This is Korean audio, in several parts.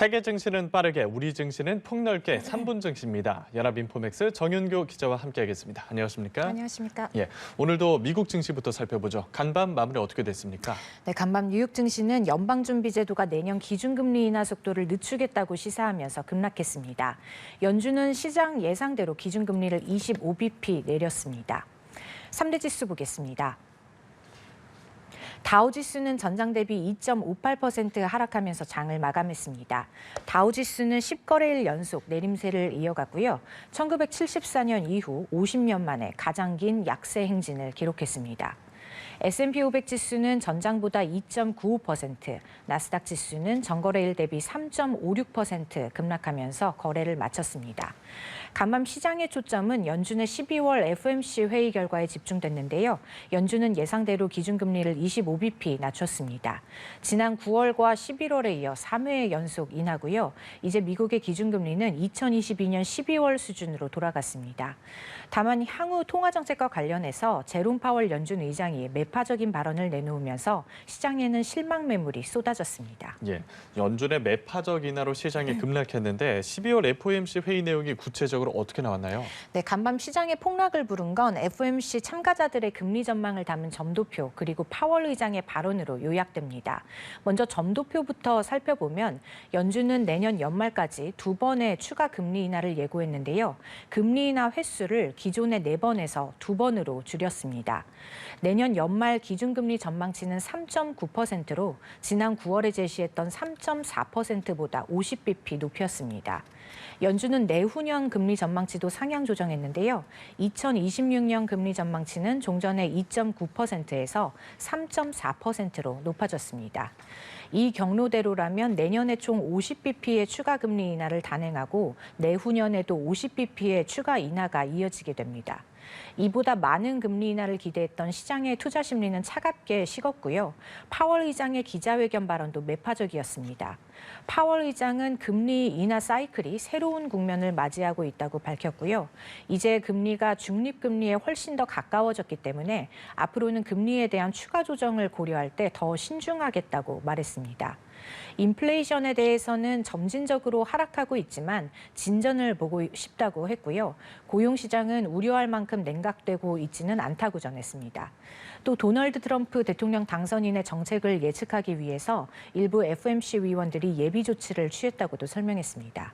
세계 증시는 빠르게, 우리 증시는 폭넓게 3분 증시입니다. 연합인포맥스 정윤교 기자와 함께하겠습니다. 안녕하십니까? 안녕하십니까? 예, 오늘도 미국 증시부터 살펴보죠. 간밤 마무리 어떻게 됐습니까? 네, 간밤 뉴욕 증시는 연방준비제도가 내년 기준금리 인하 속도를 늦추겠다고 시사하면서 급락했습니다. 연준은 시장 예상대로 기준금리를 25bp 내렸습니다. 3대 지수 보겠습니다. 다우지수는 전장 대비 2.58% 하락하면서 장을 마감했습니다. 다우지수는 10거래일 연속 내림세를 이어갔고요. 1974년 이후 50년 만에 가장 긴 약세 행진을 기록했습니다. S&P 500 지수는 전장보다 2.95%, 나스닥 지수는 전거래일 대비 3.56% 급락하면서 거래를 마쳤습니다. 간밤 시장의 초점은 연준의 12월 FOMC 회의 결과에 집중됐는데요. 연준은 예상대로 기준금리를 25bp 낮췄습니다. 지난 9월과 11월에 이어 3회 연속 인하고요. 이제 미국의 기준금리는 2022년 12월 수준으로 돌아갔습니다. 다만 향후 통화정책과 관련해서 제롬 파월 연준 의장이 매파적인 발언을 내놓으면서 시장에는 실망 매물이 쏟아졌습니다. 예, 연준의 매파적 인하로 시장이 급락했는데 12월 FOMC 회의 내용이 구체적으로 어떻게 나왔나요? 네, 간밤 시장의 폭락을 부른 건 FOMC 참가자들의 금리 전망을 담은 점도표 그리고 파월 의장의 발언으로 요약됩니다. 먼저 점도표부터 살펴보면 연준은 내년 연말까지 2번의 추가 금리 인하를 예고했는데요. 금리 인하 횟수를 기존의 4번에서 2번으로 줄였습니다. 내년 연말 기준금리 전망치는 3.9%로 지난 9월에 제시했던 3.4%보다 50bp 높였습니다. 연준은 내후년 금리 전망치도 상향 조정했는데요. 2026년 금리 전망치는 종전의 2.9%에서 3.4%로 높아졌습니다. 이 경로대로라면 내년에 총 50bp의 추가 금리 인하를 단행하고 내후년에도 50bp의 추가 인하가 이어지게 됩니다. 이보다 많은 금리 인하를 기대했던 시장의 투자 심리는 차갑게 식었고요. 파월 의장의 기자회견 발언도 매파적이었습니다. 파월 의장은 금리 인하 사이클이 새로운 국면을 맞이하고 있다고 밝혔고요. 이제 금리가 중립금리에 훨씬 더 가까워졌기 때문에 앞으로는 금리에 대한 추가 조정을 고려할 때 더 신중하겠다고 말했습니다. 인플레이션에 대해서는 점진적으로 하락하고 있지만 진전을 보고 싶다고 했고요. 고용시장은 우려할 만큼 냉각되고 있지는 않다고 전했습니다. 또 도널드 트럼프 대통령 당선인의 정책을 예측하기 위해서 일부 FOMC 위원들이 예비 조치를 취했다고도 설명했습니다.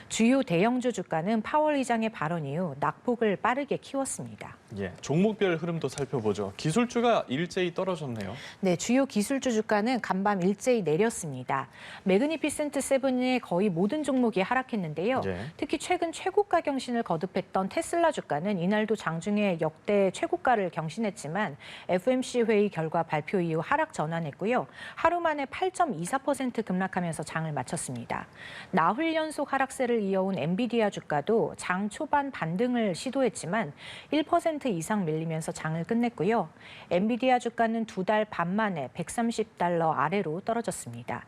주요 대형주 주가는 파월 의장의 발언 이후 낙폭을 빠르게 키웠습니다. 예, 종목별 흐름도 살펴보죠. 기술주가 일제히 떨어졌네요. 네, 주요 기술주 주가는 간밤 일제히 내렸습니다. 매그니피센트 세븐의 거의 모든 종목이 하락했는데요. 예. 특히 최근 최고가 경신을 거듭했던 테슬라 주가는 이날도 장중에 역대 최고가를 경신했지만 FOMC 회의 결과 발표 이후 하락 전환했고요. 하루 만에 8.24% 급락하면서 장을 마쳤습니다. 나흘 연속 하락세를 이어온 엔비디아 주가도 장 초반 반등을 시도했지만 1% 이상 밀리면서 장을 끝냈고요. 엔비디아 주가는 2달 반 만에 $130 아래로 떨어졌습니다.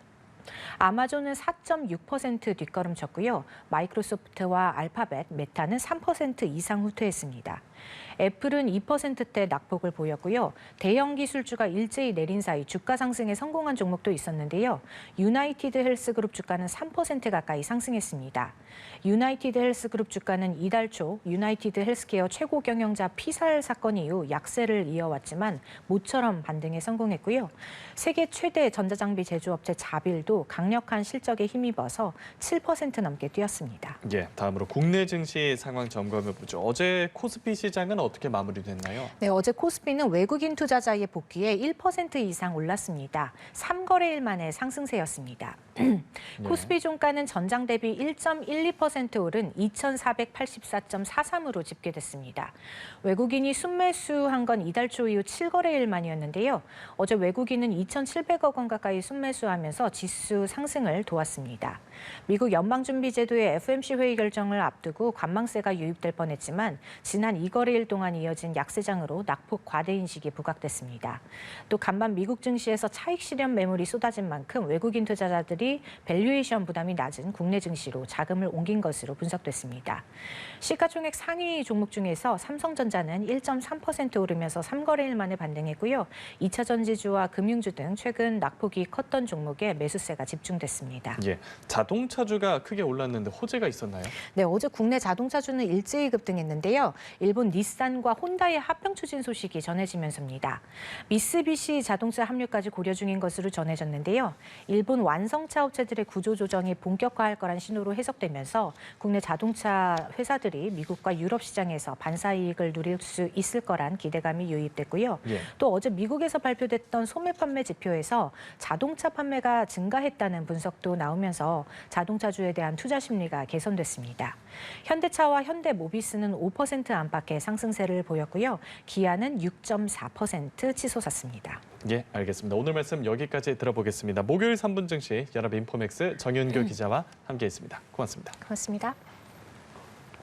아마존은 4.6% 뒷걸음쳤고요. 마이크로소프트와 알파벳, 메타는 3% 이상 후퇴했습니다. 애플은 2%대 낙폭을 보였고요. 대형 기술주가 일제히 내린 사이 주가 상승에 성공한 종목도 있었는데요. 유나이티드 헬스그룹 주가는 3% 가까이 상승했습니다. 유나이티드 헬스그룹 주가는 이달 초 유나이티드 헬스케어 최고 경영자 피살 사건 이후 약세를 이어왔지만 모처럼 반등에 성공했고요. 세계 최대 전자장비 제조업체 자빌도 강력한 실적에 힘입어서 7% 넘게 뛰었습니다. 예, 다음으로 국내 증시 상황 점검해보죠. 어제 코스피 시장은 어떻게 마무리됐나요? 네, 어제 코스피는 외국인 투자자의 복귀에 1% 이상 올랐습니다. 3거래일 만에 상승세였습니다. 코스피 종가는 전장 대비 1.12% 오른 2,484.43으로 집계됐습니다. 외국인이 순매수한 건 이달 초 이후 7거래일 만이었는데요. 어제 외국인은 2,700억 원 가까이 순매수하면서 지수 상승을 도왔습니다. 미국 연방준비제도의 FOMC 회의 결정을 앞두고 관망세가 유입될 뻔했지만 지난 2거래일 동안 이어진 약세장으로 낙폭 과대 인식이 부각됐습니다. 또 간밤 미국 증시에서 차익 실현 매물이 쏟아진 만큼 외국인 투자자들이 밸류에이션 부담이 낮은 국내 증시로 자금을 옮긴 것으로 분석됐습니다. 시가총액 상위 종목 중에서 삼성전자는 1.3% 오르면서 3거래일 만에 반등했고요. 2차 전지주와 금융주 등 최근 낙폭이 컸던 종목에 매수세가 집중됐습니다. 예, 자동차주가 크게 올랐는데 호재가 있었나요? 네, 어제 국내 자동차주는 일제히 급등했는데요. 일본 닛산과 혼다의 합병 추진 소식이 전해지면서입니다. 미쓰비시 자동차 합류까지 고려 중인 것으로 전해졌는데요. 일본 완성차 업체들의 구조 조정이 본격화할 거란 신호로 해석되면서 국내 자동차 회사들이 미국과 유럽 시장에서 반사이익을 누릴 수 있을 거란 기대감이 유입됐고요. 예. 또 어제 미국에서 발표됐던 소매 판매 지표에서 자동차 판매가 증가했다는 분석도 나오면서 자동차주에 대한 투자 심리가 개선됐습니다. 현대차와 현대모비스는 5% 안팎의 상승세를 보였고요. 기아는 6.4% 치솟았습니다. 예, 알겠습니다. 오늘 말씀 여기까지 들어보겠습니다. 목요일 3분 증시 연합인포맥스 정윤교 기자와 함께했습니다. 고맙습니다. 고맙습니다.